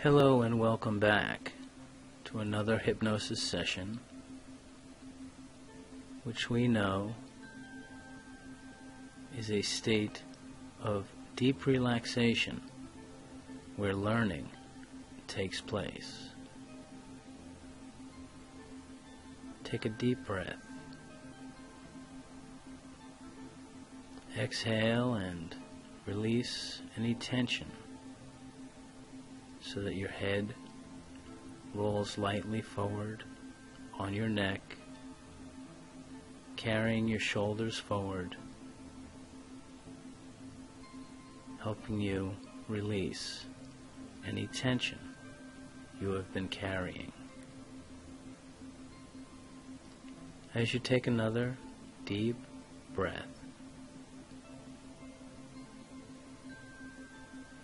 Hello and welcome back to another hypnosis session, which we know is a state of deep relaxation where learning takes place. Take a deep breath. Exhale and release any tension so that your head rolls lightly forward on your neck, carrying your shoulders forward, helping you release any tension you have been carrying. As you take another deep breath,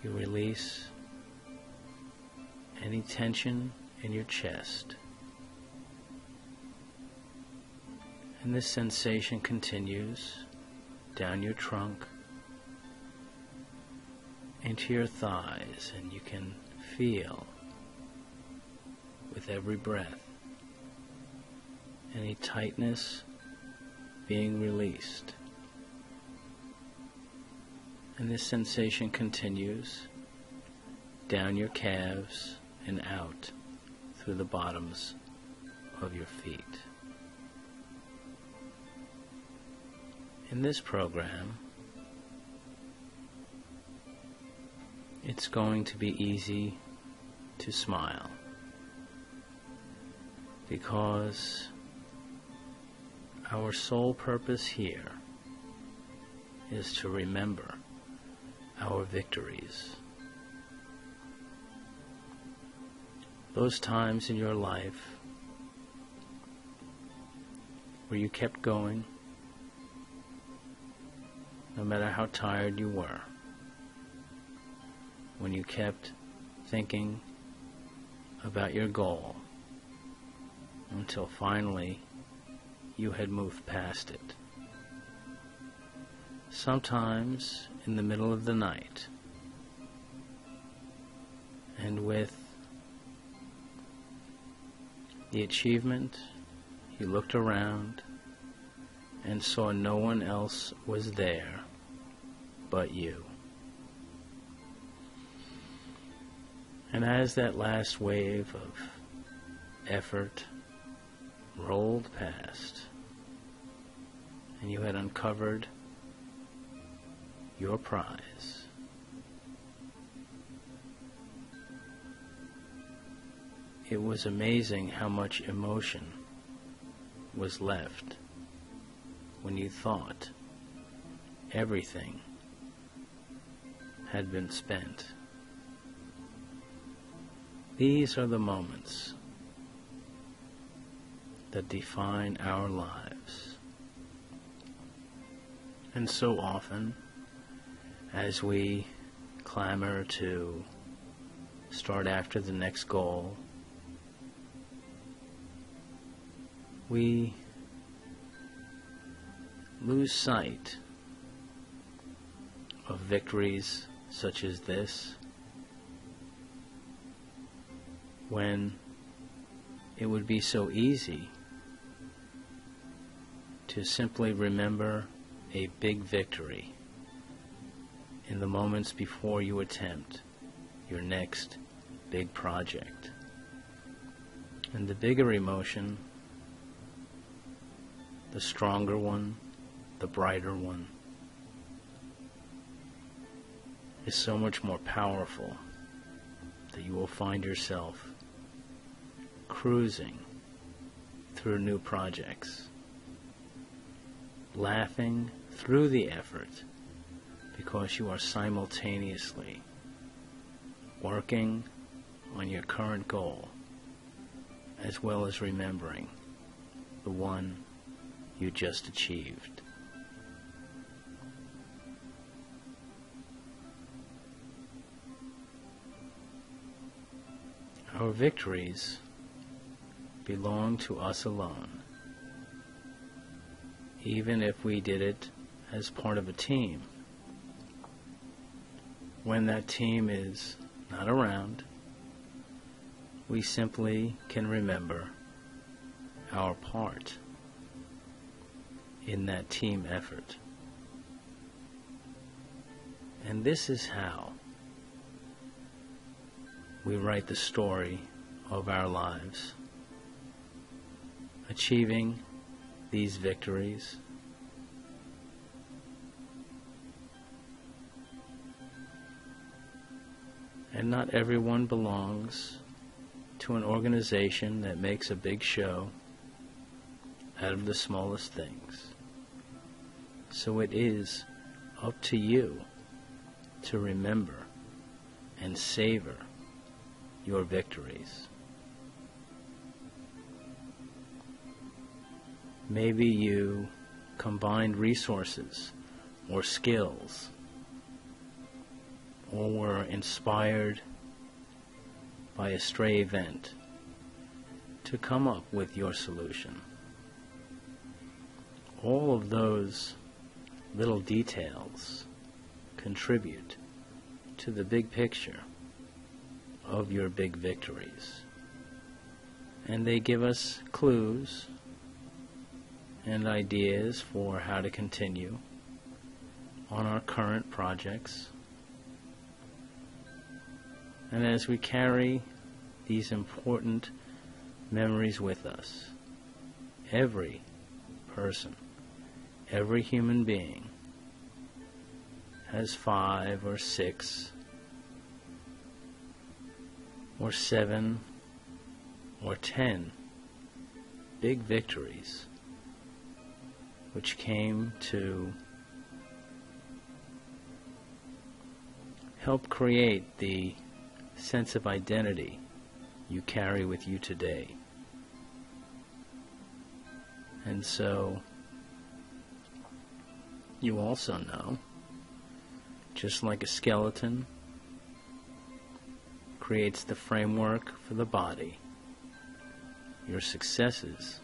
you release any tension in your chest. And this sensation continues down your trunk into your thighs, and you can feel with every breath any tightness being released. And this sensation continues down your calves and out through the bottoms of your feet. In this program, it's going to be easy to smile because our sole purpose here is to remember our victories. Those times in your life where you kept going, no matter how tired you were, when you kept thinking about your goal until finally you had moved past it. Sometimes in the middle of the night, and with the achievement, you looked around and saw no one else was there but you. And as that last wave of effort rolled past, and you had uncovered your prize, it was amazing how much emotion was left when you thought everything had been spent. These are the moments that define our lives. And so often, as we clamor to start after the next goal, we lose sight of victories such as this, when it would be so easy to simply remember a big victory in the moments before you attempt your next big project. And the bigger emotion, the stronger one, the brighter one, is so much more powerful that you will find yourself cruising through new projects, laughing through the effort because you are simultaneously working on your current goal as well as remembering the one you just achieved. Our victories belong to us alone, even if we did it as part of a team. When that team is not around, we simply can remember our part in that team effort. And this is how we write the story of our lives, achieving these victories. And not everyone belongs to an organization that makes a big show out of the smallest things. So it is up to you to remember and savor your victories. Maybe you combined resources or skills, or were inspired by a stray event to come up with your solution. All of those little details contribute to the big picture of your big victories. And they give us clues and ideas for how to continue on our current projects. And as we carry these important memories with us, every person, every human being has 5 or 6 or 7 or 10 big victories which came to help create the sense of identity you carry with you today. And so you also know, just like a skeleton creates the framework for the body, your successes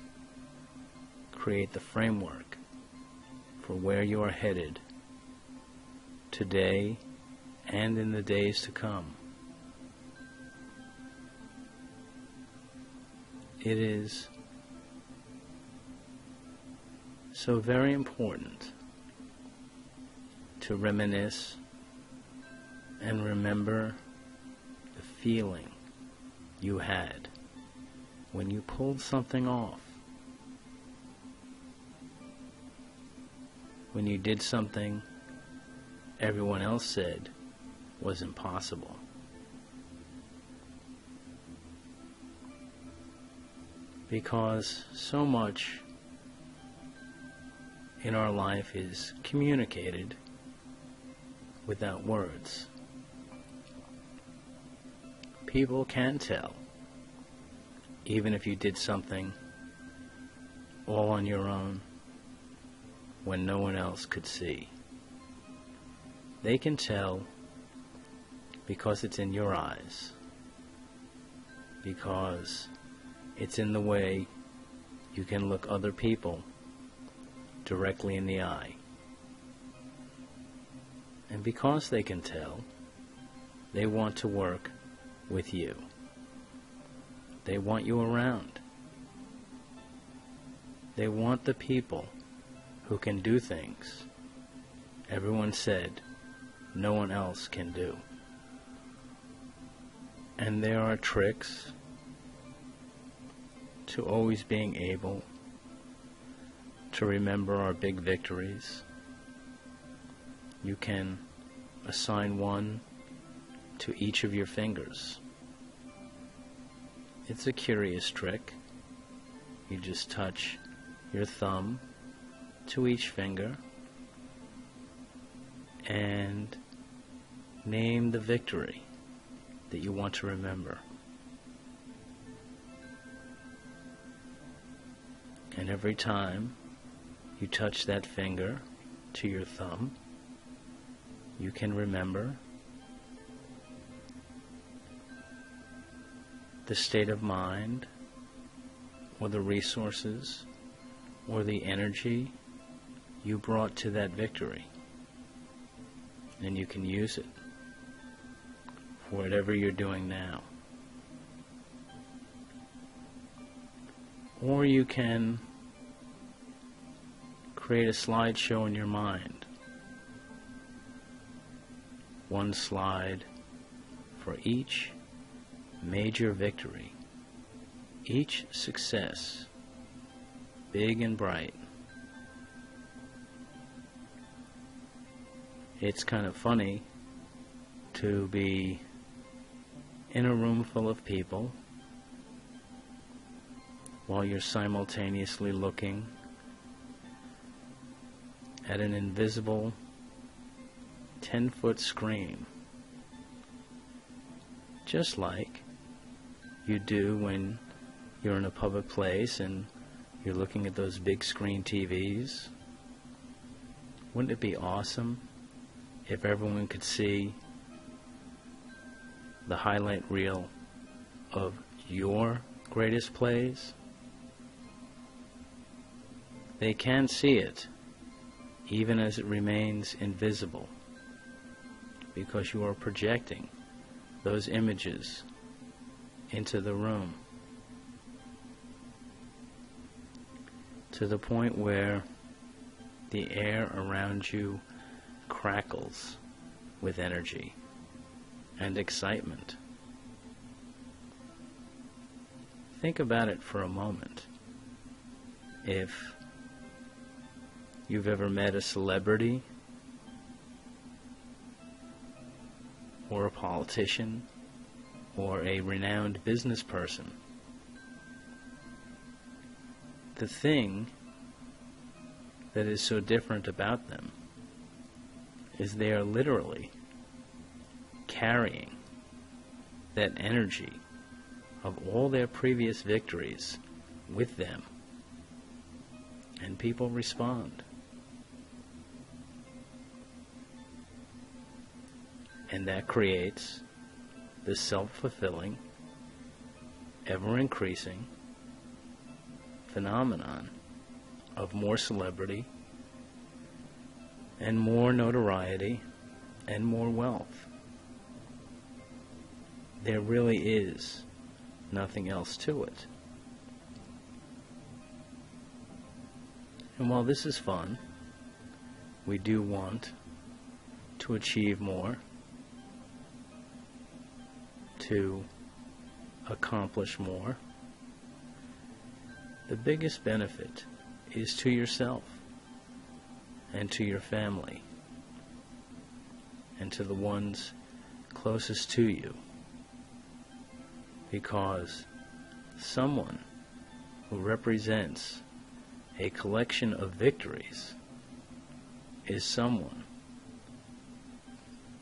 create the framework for where you are headed today and in the days to come. It is so very important to reminisce and remember the feeling you had when you pulled something off, when you did something everyone else said was impossible. Because so much in our life is communicated without words. People can tell, even if you did something all on your own when no one else could see. They can tell because it's in your eyes, because it's in the way you can look other people directly in the eye. And because they can tell, they want to work with you. They want you around. They want the people who can do things everyone said no one else can do. And there are tricks to always being able to remember our big victories. You can assign one to each of your fingers. It's a curious trick. You just touch your thumb to each finger and name the victory that you want to remember. And every time you touch that finger to your thumb, you can remember the state of mind or the resources or the energy you brought to that victory. And you can use it for whatever you're doing now. Or you can create a slideshow in your mind. One slide for each major victory, each success, big and bright. It's kind of funny to be in a room full of people while you're simultaneously looking at an invisible 10-foot screen, just like you do when you're in a public place and you're looking at those big screen TVs. Wouldn't it be awesome if everyone could see the highlight reel of your greatest plays? They can see it, even as it remains invisible, because you are projecting those images into the room to the point where the air around you crackles with energy and excitement. Think about it for a moment. If you've ever met a celebrity or a politician or a renowned business person, the thing that is so different about them is they are literally carrying that energy of all their previous victories with them, and people respond. And that creates the self-fulfilling, ever-increasing phenomenon of more celebrity and more notoriety and more wealth. There really is nothing else to it. And while this is fun, we do want to achieve more, to accomplish more. The biggest benefit is to yourself and to your family and to the ones closest to you, because someone who represents a collection of victories is someone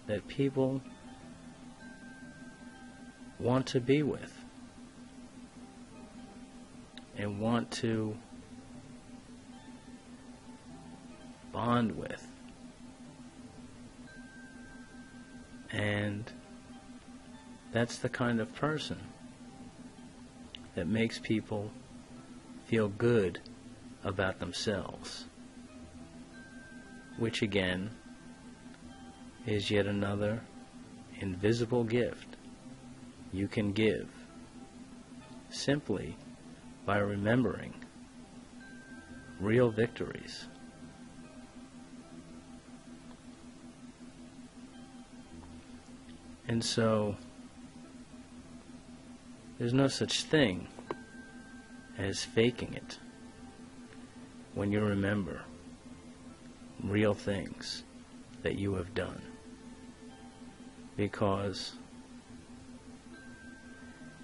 that people want to be with and want to bond with. And that's the kind of person that makes people feel good about themselves, which again is yet another invisible gift you can give simply by remembering real victories. And so there's no such thing as faking it when you remember real things that you have done, because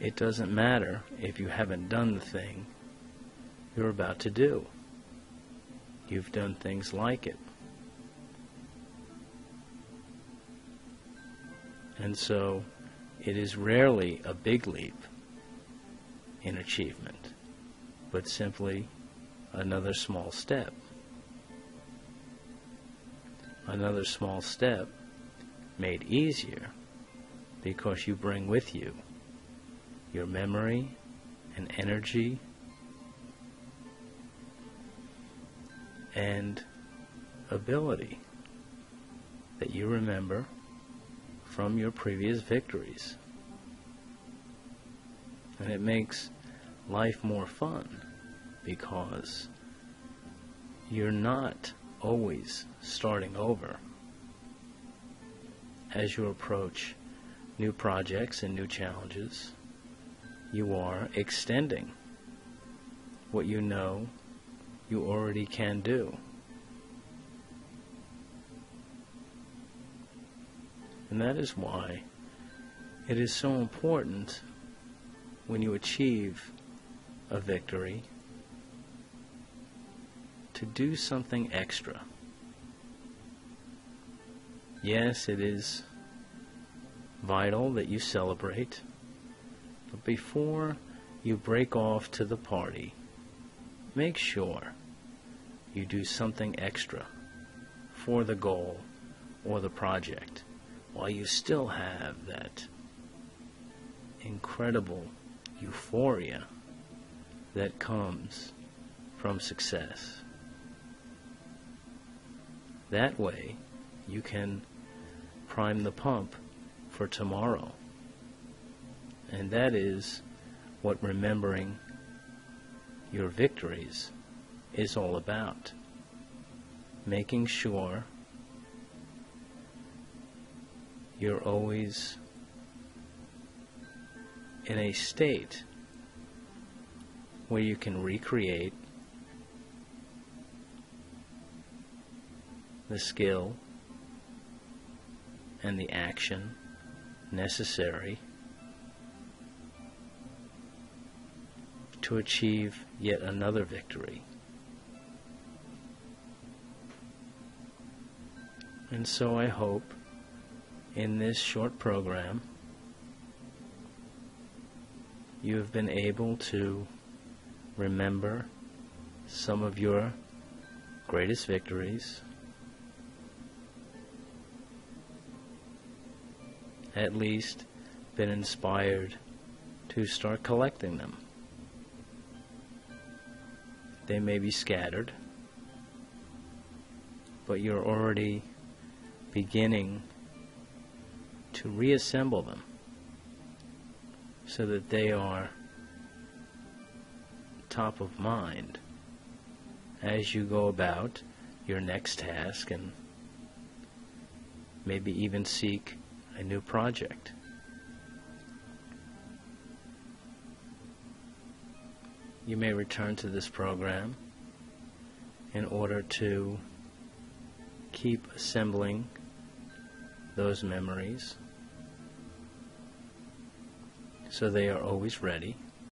it doesn't matter if you haven't done the thing you're about to do. You've done things like it. And so it is rarely a big leap in achievement, but simply another small step. Another small step made easier because you bring with you your memory and energy and ability that you remember from your previous victories. And it makes life more fun because you're not always starting over. As you approach new projects and new challenges, you are extending what you know you already can do. And that is why it is so important when you achieve a victory to do something extra. Yes, it is vital that you celebrate, but before you break off to the party, make sure you do something extra for the goal or the project while you still have that incredible euphoria that comes from success. That way, you can prime the pump for tomorrow. And that is what remembering your victories is all about. Making sure you're always in a state where you can recreate the skill and the action necessary to achieve yet another victory. And so I hope in this short program you have been able to remember some of your greatest victories, at least been inspired to start collecting them. They may be scattered, but you're already beginning to reassemble them so that they are top of mind as you go about your next task and maybe even seek a new project. You may return to this program in order to keep assembling those memories so they are always ready.